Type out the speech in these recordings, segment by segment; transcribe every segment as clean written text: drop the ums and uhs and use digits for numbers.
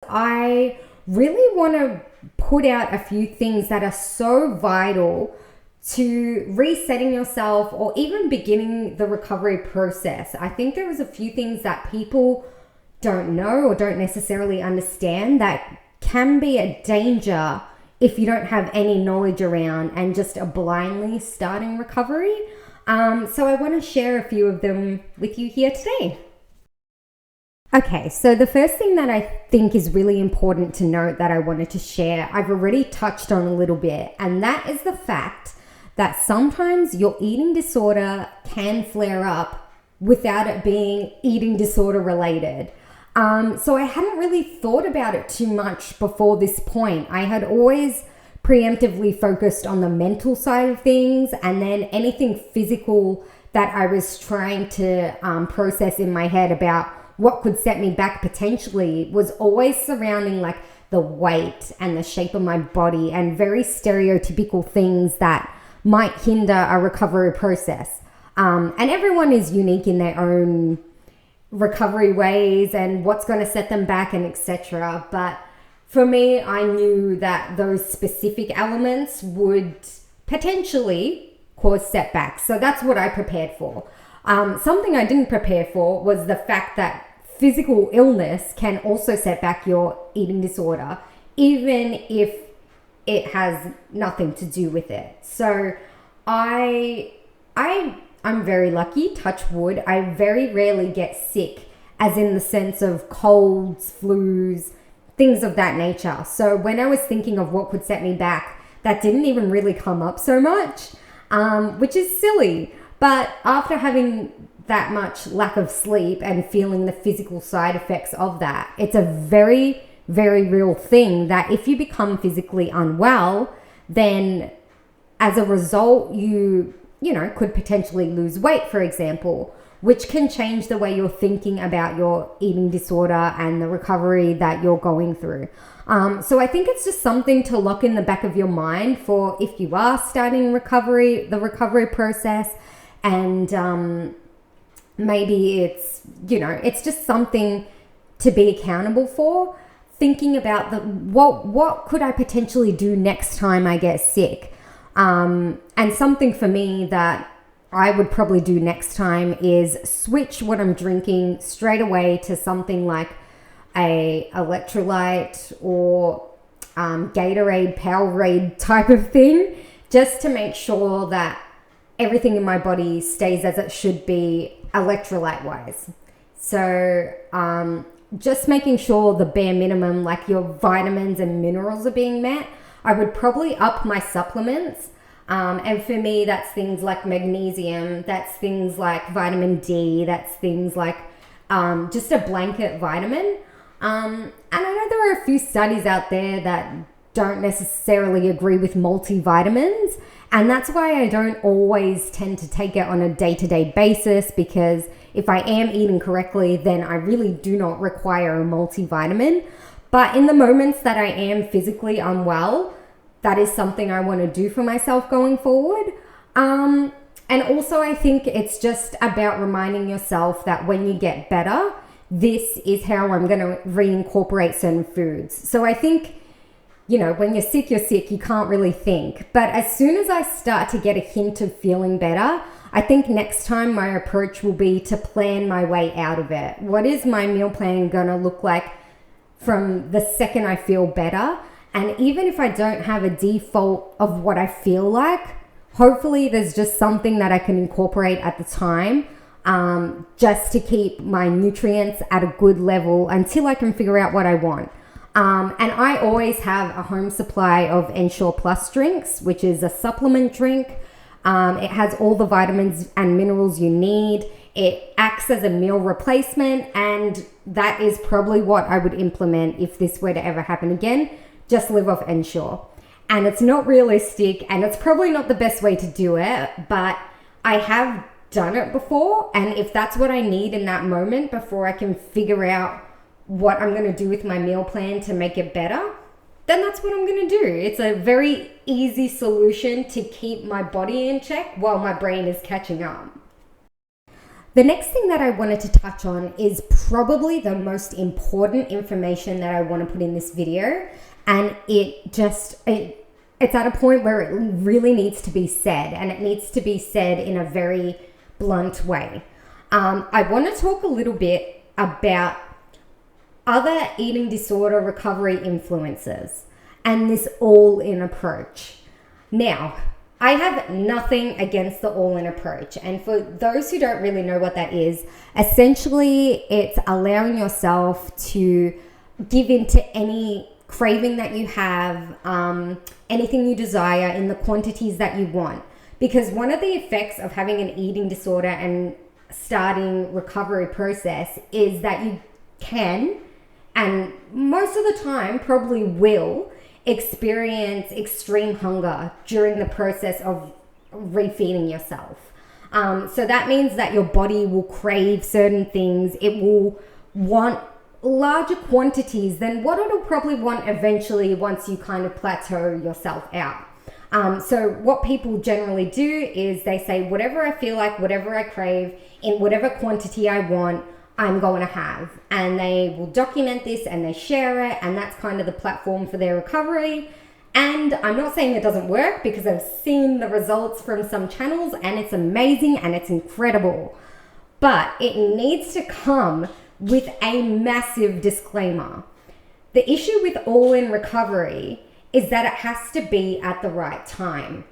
I really want to put out a few things that are so vital to resetting yourself or even beginning the recovery process. I think there is a few things that people don't know or don't necessarily understand that can be a danger if you don't have any knowledge around and just are blindly starting recovery. So I want to share a few of them with you here today. Okay, so the first thing that I think is really important to note that I wanted to share, I've already touched on a little bit, and that is the fact that sometimes your eating disorder can flare up without it being eating disorder related. So I hadn't really thought about it too much before this point. I had always preemptively focused on the mental side of things, and then anything physical that I was trying to process in my head about what could set me back potentially was always surrounding like the weight and the shape of my body and very stereotypical things that might hinder a recovery process. And everyone is unique in their own recovery ways and what's going to set them back and etc. But for me, I knew that those specific elements would potentially cause setbacks. So that's what I prepared for. Something I didn't prepare for was the fact that physical illness can also set back your eating disorder, even if it has nothing to do with it. So I'm very lucky, touch wood. I very rarely get sick, as in the sense of colds, flus, things of that nature. So when I was thinking of what could set me back, that didn't even really come up so much, which is silly. But after having that much lack of sleep and feeling the physical side effects of that, it's a very, very real thing that if you become physically unwell, then as a result, you could potentially lose weight, for example, which can change the way you're thinking about your eating disorder and the recovery that you're going through. So I think it's just something to lock in the back of your mind for if you are starting the recovery process, and maybe it's just something to be accountable for. Thinking about what could I potentially do next time I get sick? And something for me that I would probably do next time is switch what I'm drinking straight away to something like a electrolyte or Gatorade, Powerade type of thing, just to make sure that everything in my body stays as it should be electrolyte wise. So just making sure the bare minimum, like your vitamins and minerals, are being met. I would probably up my supplements. And for me, that's things like magnesium, that's things like vitamin D, that's things like just a blanket vitamin. And I know there are a few studies out there that don't necessarily agree with multivitamins. And that's why I don't always tend to take it on a day-to-day basis, because if I am eating correctly, then I really do not require a multivitamin. But in the moments that I am physically unwell, that is something I want to do for myself going forward. And also I think it's just about reminding yourself that when you get better, this is how I'm going to reincorporate certain foods. So I think, when you're sick, you can't really think. But as soon as I start to get a hint of feeling better, I think next time my approach will be to plan my way out of it. What is my meal plan going to look like from the second I feel better? And even if I don't have a default of what I feel like, hopefully there's just something that I can incorporate at the time, just to keep my nutrients at a good level until I can figure out what I want. And I always have a home supply of Ensure Plus drinks, which is a supplement drink. It has all the vitamins and minerals you need. It acts as a meal replacement, and that is probably what I would implement if this were to ever happen again. Just live off Ensure. And it's not realistic, and it's probably not the best way to do it, but I have done it before, and if that's what I need in that moment before I can figure out what I'm going to do with my meal plan to make it better, then that's what I'm going to do. It's a very easy solution to keep my body in check while my brain is catching up. The next thing that I wanted to touch on is probably the most important information that I want to put in this video. And it's at a point where it really needs to be said, and it needs to be said in a very blunt way. I want to talk a little bit about other eating disorder recovery influences and this all-in approach. Now, I have nothing against the all-in approach. And for those who don't really know what that is, essentially it's allowing yourself to give into any craving that you have, anything you desire in the quantities that you want. Because one of the effects of having an eating disorder and starting recovery process is that you can, and most of the time probably will, experience extreme hunger during the process of refeeding yourself. So that means that your body will crave certain things. It will want larger quantities than what it'll probably want eventually once you kind of plateau yourself out. So what people generally do is they say, whatever I feel like, whatever I crave, in whatever quantity I want, I'm going to have. And they will document this and they share it, and that's kind of the platform for their recovery. And I'm not saying it doesn't work, because I've seen the results from some channels and it's amazing and it's incredible. But it needs to come with a massive disclaimer. The issue with all-in recovery is that it has to be at the right time.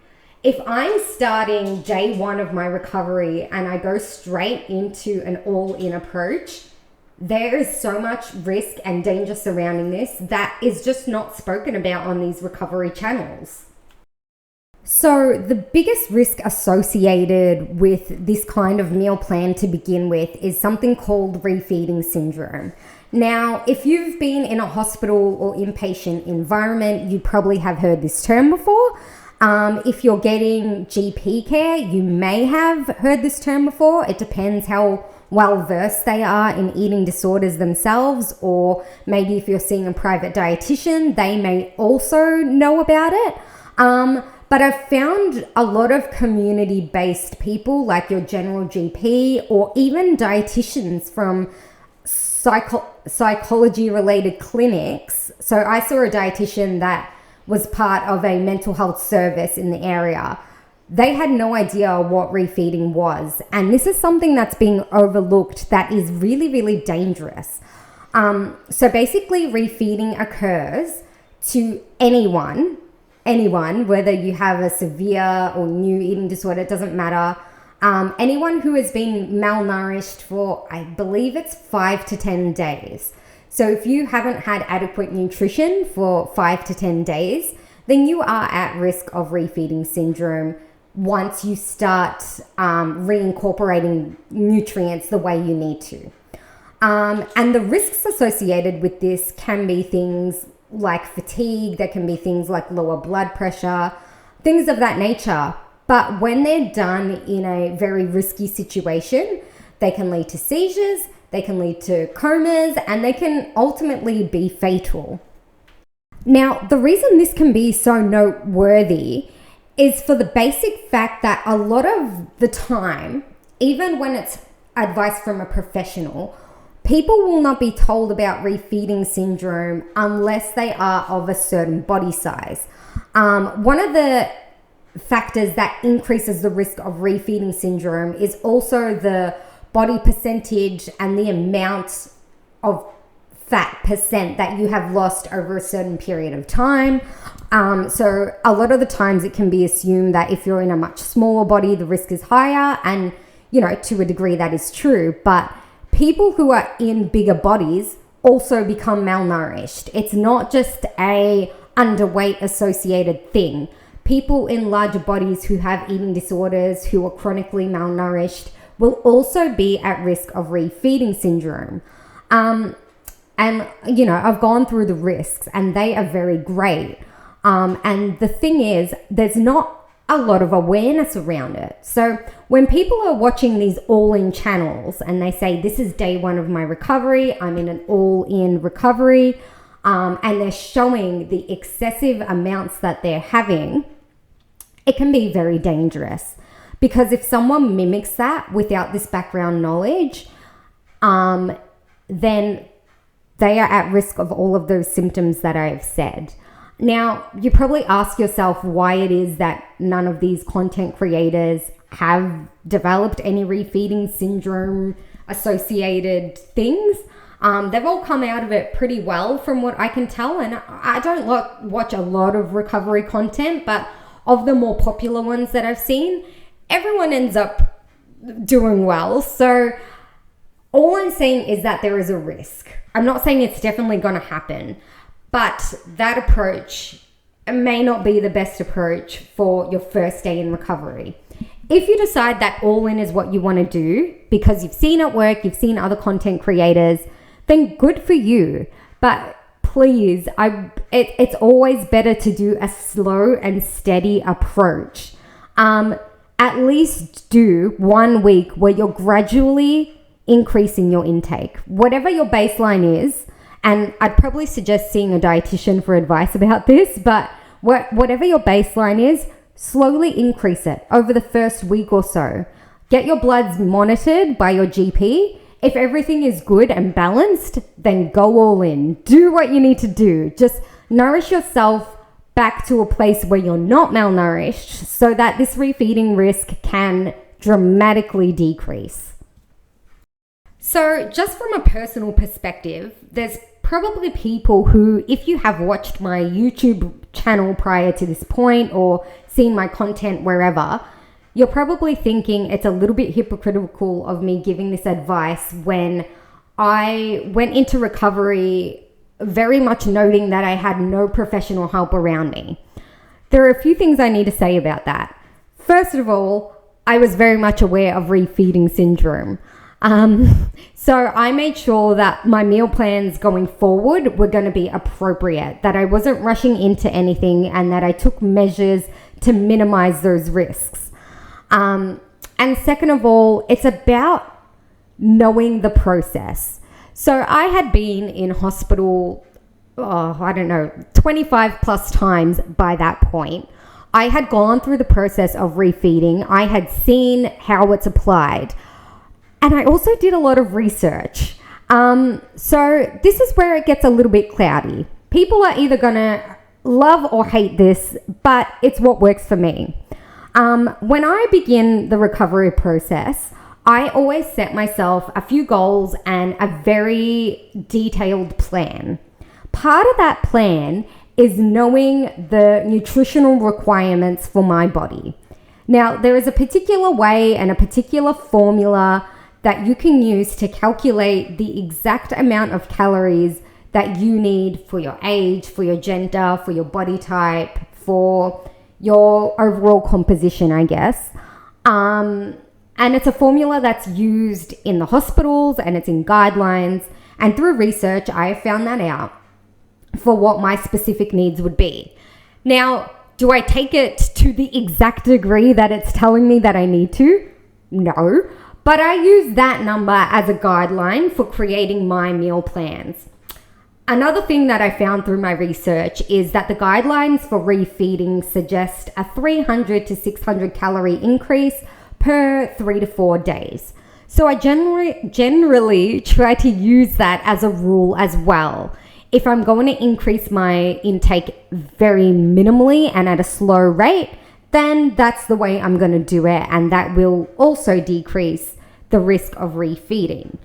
If I'm starting day one of my recovery and I go straight into an all-in approach, there is so much risk and danger surrounding this that is just not spoken about on these recovery channels. So the biggest risk associated with this kind of meal plan to begin with is something called refeeding syndrome. Now, if you've been in a hospital or inpatient environment, you probably have heard this term before. If you're getting GP care, you may have heard this term before. It depends how well versed they are in eating disorders themselves, or maybe if you're seeing a private dietitian, they may also know about it. But I've found a lot of community-based people, like your general GP or even dietitians from psychology-related clinics. So I saw a dietitian that was part of a mental health service in the area. They had no idea what refeeding was. And this is something that's being overlooked that is really, really dangerous. So basically refeeding occurs to anyone, whether you have a severe or new eating disorder, it doesn't matter. Anyone who has been malnourished for, I believe it's 5 to 10 days. So if you haven't had adequate nutrition for 5 to 10 days, then you are at risk of refeeding syndrome once you start reincorporating nutrients the way you need to. And the risks associated with this can be things like fatigue, there can be things like lower blood pressure, things of that nature. But when they're done in a very risky situation, they can lead to seizures, they can lead to comas, and they can ultimately be fatal. Now, the reason this can be so noteworthy is for the basic fact that a lot of the time, even when it's advice from a professional, people will not be told about refeeding syndrome unless they are of a certain body size. One of the factors that increases the risk of refeeding syndrome is also the body percentage and the amount of fat percent that you have lost over a certain period of time. So a lot of the times it can be assumed that if you're in a much smaller body, the risk is higher. And, you know, to a degree that is true. But people who are in bigger bodies also become malnourished. It's not just a underweight associated thing. People in larger bodies who have eating disorders, who are chronically malnourished, will also be at risk of refeeding syndrome. And, you know, I've gone through the risks and they are very great. And the thing is, there's not a lot of awareness around it. So when people are watching these all-in channels and they say, this is day one of my recovery, I'm in an all-in recovery, and they're showing the excessive amounts that they're having, it can be very dangerous. Because if someone mimics that without this background knowledge, then they are at risk of all of those symptoms that I've said. Now, you probably ask yourself why it is that none of these content creators have developed any refeeding syndrome associated things. They've all come out of it pretty well from what I can tell. And I don't watch a lot of recovery content, but of the more popular ones that I've seen, everyone ends up doing well. So all I'm saying is that there is a risk. I'm not saying it's definitely going to happen, but that approach may not be the best approach for your first day in recovery. If you decide that all in is what you want to do because you've seen it work, you've seen other content creators, then good for you. But please, it's always better to do a slow and steady approach. At least do 1 week where you're gradually increasing your intake. Whatever your baseline is, and I'd probably suggest seeing a dietitian for advice about this, but whatever your baseline is, slowly increase it over the first week or so. Get your bloods monitored by your GP. If everything is good and balanced, then go all in. Do what you need to do. Just nourish yourself back to a place where you're not malnourished so that this refeeding risk can dramatically decrease. So just from a personal perspective, there's probably people who, if you have watched my YouTube channel prior to this point or seen my content wherever, you're probably thinking it's a little bit hypocritical of me giving this advice when I went into recovery very much noting that I had no professional help around me. There are a few things I need to say about that. First of all, I was very much aware of refeeding syndrome. So I made sure that my meal plans going forward were going to be appropriate, that I wasn't rushing into anything, and that I took measures to minimize those risks. And second of all, it's about knowing the process. So I had been in hospital, 25 plus times by that point. I had gone through the process of refeeding. I had seen how it's applied. And I also did a lot of research. So this is where it gets a little bit cloudy. People are either going to love or hate this, but it's what works for me. When I begin the recovery process, I always set myself a few goals and a very detailed plan. Part of that plan is knowing the nutritional requirements for my body. Now, there is a particular way and a particular formula that you can use to calculate the exact amount of calories that you need for your age, for your gender, for your body type, for your overall composition, I guess. And it's a formula that's used in the hospitals and it's in guidelines. And through research, I have found that out for what my specific needs would be. Now, do I take it to the exact degree that it's telling me that I need to? No. But I use that number as a guideline for creating my meal plans. Another thing that I found through my research is that the guidelines for refeeding suggest a 300 to 600 calorie increase per 3 to 4 days. So I generally try to use that as a rule as well. If I'm going to increase my intake very minimally and at a slow rate, then that's the way I'm going to do it, and that will also decrease the risk of refeeding.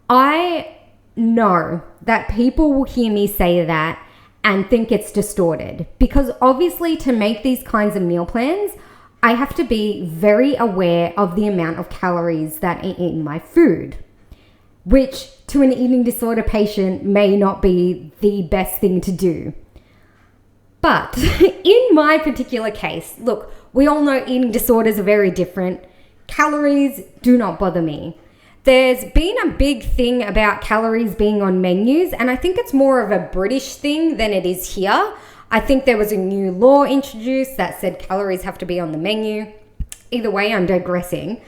I know that people will hear me say that and think it's distorted, because obviously to make these kinds of meal plans, I have to be very aware of the amount of calories that are in my food, which to an eating disorder patient may not be the best thing to do. But in my particular case, look, we all know eating disorders are very different. Calories do not bother me. There's been a big thing about calories being on menus, and I think it's more of a British thing than it is here. I think there was a new law introduced that said calories have to be on the menu. Either way, I'm digressing.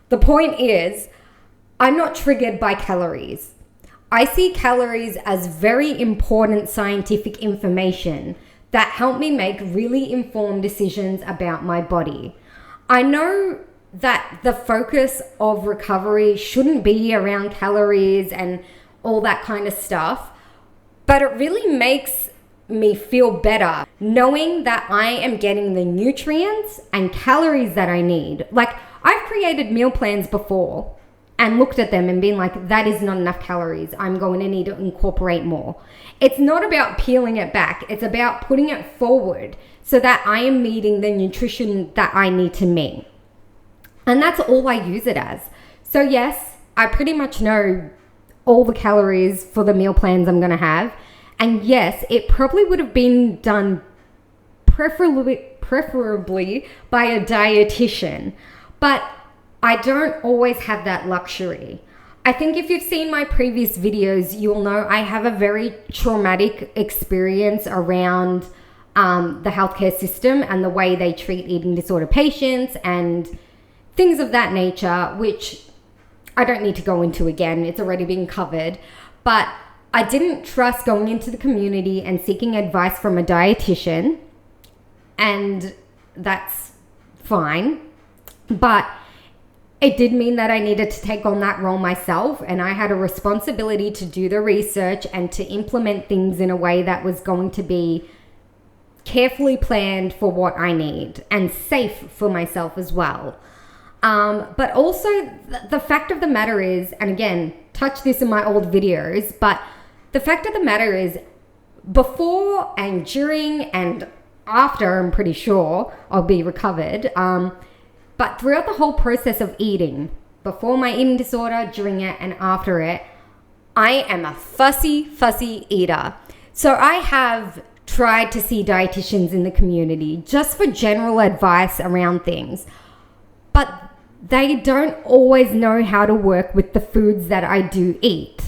The point is, I'm not triggered by calories. I see calories as very important scientific information that help me make really informed decisions about my body. I know that the focus of recovery shouldn't be around calories and all that kind of stuff. But it really makes me feel better knowing that I am getting the nutrients and calories that I need. Like, I've created meal plans before and looked at them and been like, that is not enough calories. I'm going to need to incorporate more. It's not about peeling it back. It's about putting it forward so that I am meeting the nutrition that I need to meet. And that's all I use it as. So yes, I pretty much know all the calories for the meal plans I'm going to have. And yes, it probably would have been done preferably by a dietitian. But I don't always have that luxury. I think if you've seen my previous videos, you'll know I have a very traumatic experience around the healthcare system and the way they treat eating disorder patients and things of that nature, which I don't need to go into again. It's already been covered. But I didn't trust going into the community and seeking advice from a dietitian, and that's fine. But it did mean that I needed to take on that role myself, and I had a responsibility to do the research and to implement things in a way that was going to be carefully planned for what I need and safe for myself as well. But also the fact of the matter is, and again, touch this in my old videos, but the fact of the matter is, before and during and after, I'm pretty sure I'll be recovered. But throughout the whole process of eating, before my eating disorder, during it, and after it, I am a fussy eater. So I have tried to see dietitians in the community just for general advice around things. But they don't always know how to work with the foods that I do eat.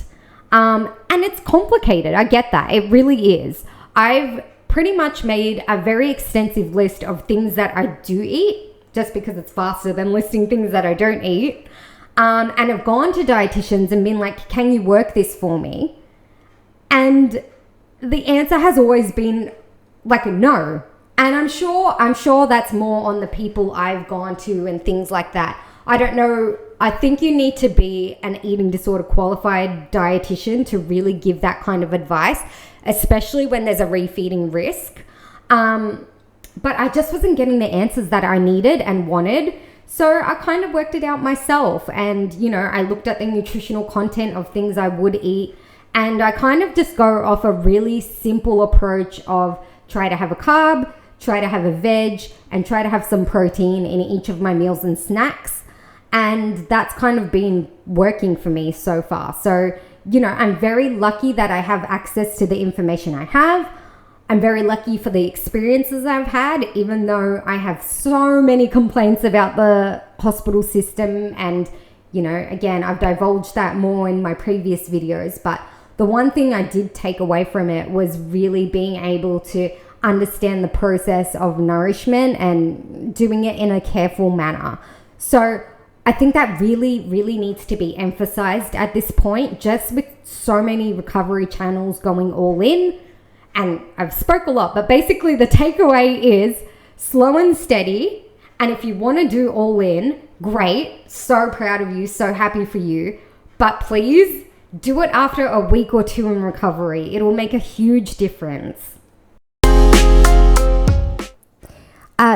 And it's complicated. I get that. It really is. I've pretty much made a very extensive list of things that I do eat, just because it's faster than listing things that I don't eat. And I've gone to dietitians and been like, can you work this for me? And the answer has always been like, no. And I'm sure that's more on the people I've gone to and things like that. I don't know. I think you need to be an eating disorder qualified dietitian to really give that kind of advice, especially when there's a refeeding risk. But I just wasn't getting the answers that I needed and wanted. So I kind of worked it out myself. And, I looked at the nutritional content of things I would eat. And I kind of just go off a really simple approach of try to have a carb, try to have a veg, and try to have some protein in each of my meals and snacks. And that's kind of been working for me so far. So, I'm very lucky that I have access to the information I have. I'm very lucky for the experiences I've had, even though I have so many complaints about the hospital system. And, again, I've divulged that more in my previous videos. But the one thing I did take away from it was really being able to understand the process of nourishment and doing it in a careful manner. So I think that really needs to be emphasized at this point, just with so many recovery channels going all in. And I've spoke a lot, but basically the takeaway is slow and steady. And if you want to do all in, great. So proud of you. So happy for you. But please do it after a week or two in recovery. It will make a huge difference.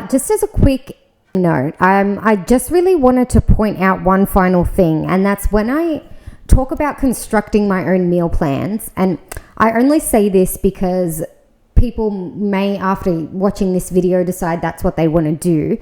Just as a quick note, I just really wanted to point out one final thing, and that's when I talk about constructing my own meal plans. And I only say this because people may, after watching this video, decide that's what they want to do.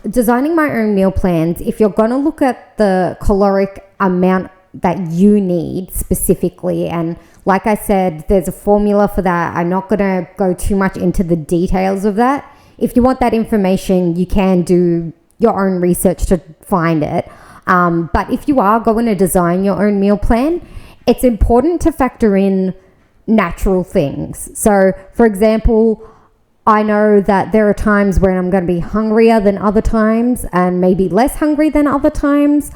Designing my own meal plans, if you're going to look at the caloric amount that you need specifically, and like I said, there's a formula for that. I'm not going to go too much into the details of that. If you want that information, you can do your own research to find it. But if you are going to design your own meal plan, it's important to factor in natural things. So, for example, I know that there are times when I'm going to be hungrier than other times and maybe less hungry than other times,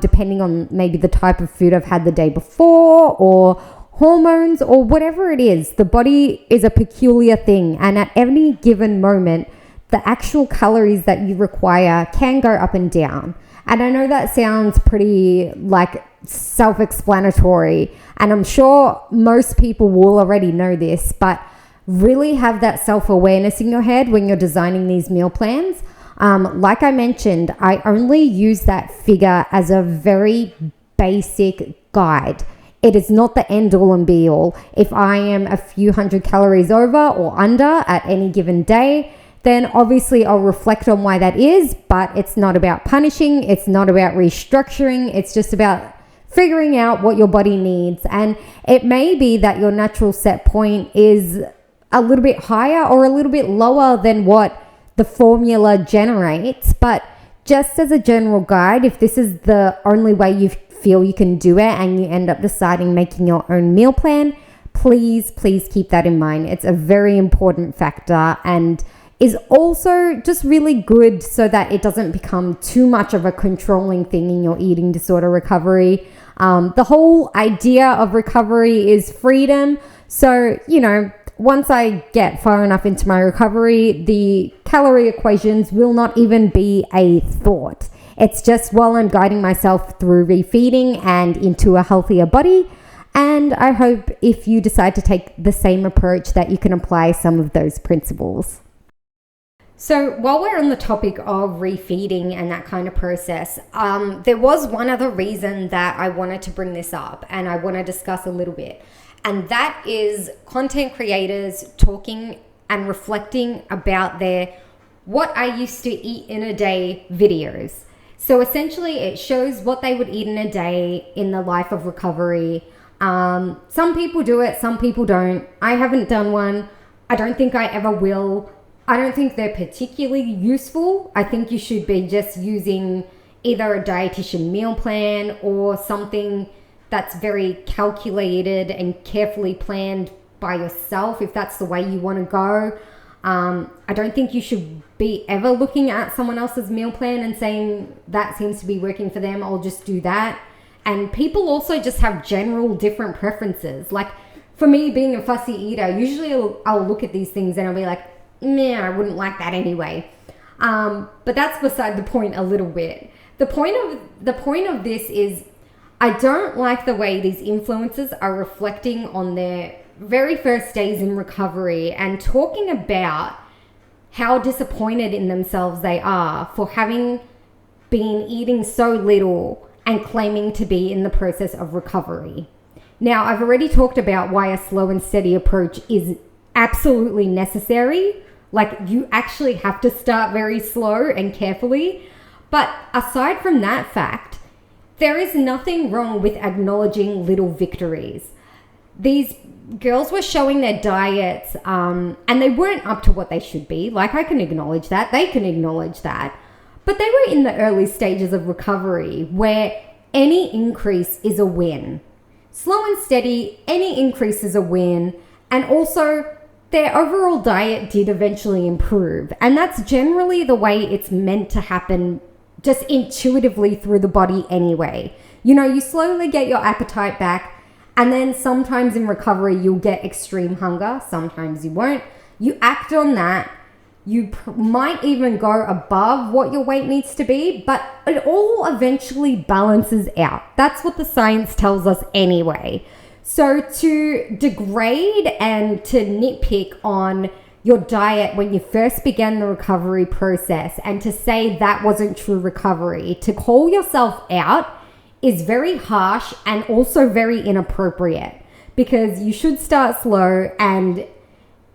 depending on maybe the type of food I've had the day before or hormones or whatever it is. The body is a peculiar thing, and at any given moment, the actual calories that you require can go up and down. And I know that sounds pretty like self-explanatory, and I'm sure most people will already know this, but really have that self-awareness in your head when you're designing these meal plans. Like I mentioned, I only use that figure as a very basic guide. It is not the end all and be all. If I am a few hundred calories over or under at any given day, then obviously I'll reflect on why that is, but it's not about punishing. It's not about restructuring. It's just about figuring out what your body needs. And it may be that your natural set point is a little bit higher or a little bit lower than what the formula generates. But just as a general guide, if this is the only way you feel you can do it and you end up deciding making your own meal plan, please keep that in mind. It's a very important factor and is also just really good so that it doesn't become too much of a controlling thing in your eating disorder recovery. The whole idea of recovery is freedom. So, once I get far enough into my recovery, the calorie equations will not even be a thought. It's just while I'm guiding myself through refeeding and into a healthier body. And I hope if you decide to take the same approach that you can apply some of those principles. So while we're on the topic of refeeding and that kind of process, there was one other reason that I wanted to bring this up and I want to discuss a little bit. And that is content creators talking and reflecting about their what I used to eat in a day videos. So essentially it shows what they would eat in a day in the life of recovery. Some people do it, some people don't. I haven't done one. I don't think I ever will. I don't think they're particularly useful. I think you should be just using either a dietitian meal plan or something that's very calculated and carefully planned by yourself if that's the way you want to go. I don't think you should be ever looking at someone else's meal plan and saying that seems to be working for them, I'll just do that. And people also just have general different preferences. Like for me, being a fussy eater, usually I'll look at these things and I'll be like, nah, I wouldn't like that anyway. But that's beside the point a little bit. The point of this is I don't like the way these influencers are reflecting on their very first days in recovery and talking about how disappointed in themselves they are for having been eating so little and claiming to be in the process of recovery. Now, I've already talked about why a slow and steady approach is absolutely necessary. Like you actually have to start very slow and carefully. But aside from that fact, there is nothing wrong with acknowledging little victories. These girls were showing their diets and they weren't up to what they should be. Like I can acknowledge that. They can acknowledge that. But they were in the early stages of recovery where any increase is a win. Slow and steady, any increase is a win. And also their overall diet did eventually improve. And that's generally the way it's meant to happen, just intuitively through the body anyway. You slowly get your appetite back, and then sometimes in recovery, you'll get extreme hunger. Sometimes you won't. You act on that. You might even go above what your weight needs to be, but it all eventually balances out. That's what the science tells us anyway. So to degrade and to nitpick on your diet when you first began the recovery process and to say that wasn't true recovery, to call yourself out is very harsh and also very inappropriate because you should start slow and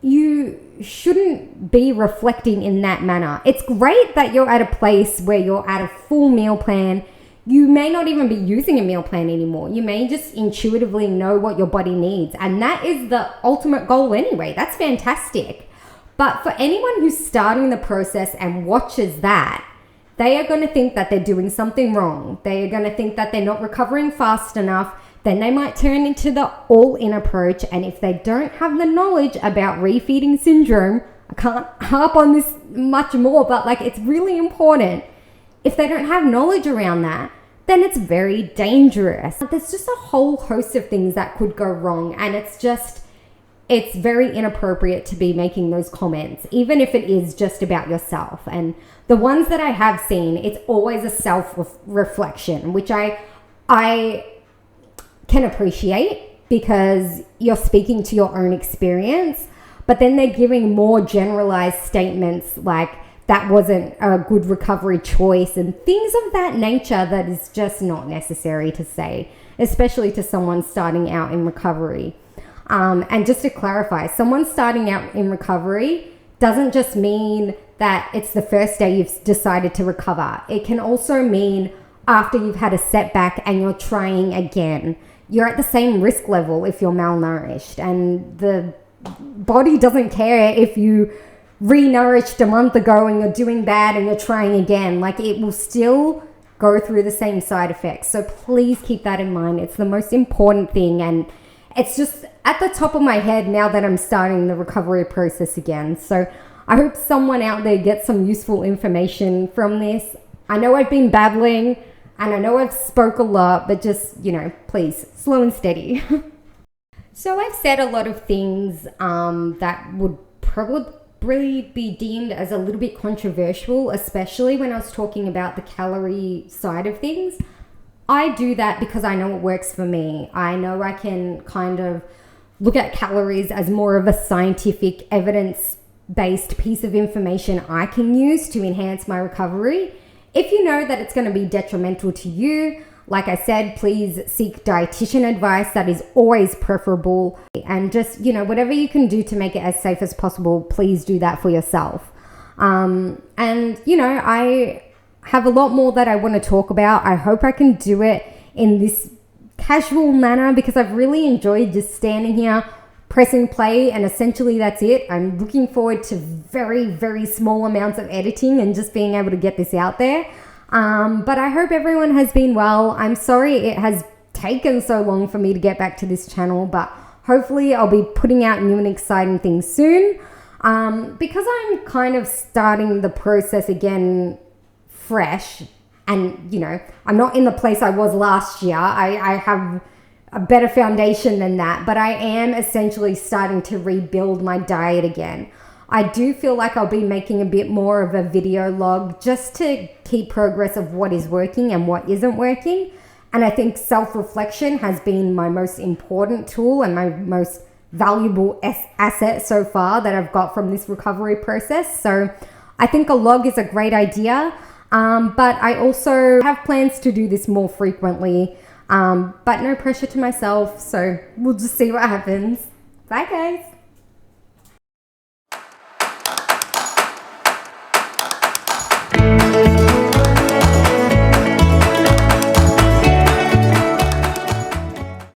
you shouldn't be reflecting in that manner. It's great that you're at a place where you're at a full meal plan. You may not even be using a meal plan anymore. You may just intuitively know what your body needs. And that is the ultimate goal anyway. That's fantastic. But for anyone who's starting the process and watches that, they are going to think that they're doing something wrong. They are going to think that they're not recovering fast enough. Then they might turn into the all-in approach. And if they don't have the knowledge about refeeding syndrome, I can't harp on this much more, but it's really important. If they don't have knowledge around that, then it's very dangerous. There's just a whole host of things that could go wrong. And it's just it's very inappropriate to be making those comments, even if it is just about yourself. And the ones that I have seen, it's always a self-reflection, which I can appreciate because you're speaking to your own experience, but then they're giving more generalized statements like that wasn't a good recovery choice and things of that nature that is just not necessary to say, especially to someone starting out in recovery. And just to clarify, someone starting out in recovery doesn't just mean that it's the first day you've decided to recover. It can also mean after you've had a setback and you're trying again. You're at the same risk level if you're malnourished, and the body doesn't care if you renourished a month ago and you're doing bad and you're trying again. Like, it will still go through the same side effects. So please keep that in mind. It's the most important thing, and it's just at the top of my head now that I'm starting the recovery process again. So I hope someone out there gets some useful information from this. I know I've been babbling and I know I've spoke a lot, but just, please, slow and steady. So I've said a lot of things that would probably be deemed as a little bit controversial, especially when I was talking about the calorie side of things. I do that because I know it works for me. I know I can kind of look at calories as more of a scientific, evidence-based piece of information I can use to enhance my recovery. If you know that it's going to be detrimental to you, like I said, please seek dietitian advice. That is always preferable. And just, whatever you can do to make it as safe as possible, please do that for yourself. I have a lot more that I want to talk about. I hope I can do it in this casual manner because I've really enjoyed just standing here, pressing play, and essentially that's it. I'm looking forward to very, very small amounts of editing and just being able to get this out there. But I hope everyone has been well. I'm sorry it has taken so long for me to get back to this channel, but hopefully I'll be putting out new and exciting things soon. Because I'm kind of starting the process again fresh, and I'm not in the place I was last year. I have a better foundation than that, but I am essentially starting to rebuild my diet again. I do feel like I'll be making a bit more of a video log just to keep progress of what is working and what isn't working. And I think self-reflection has been my most important tool and my most valuable asset so far that I've got from this recovery process. So I think a log is a great idea. But I also have plans to do this more frequently, but no pressure to myself. So we'll just see what happens. Bye guys.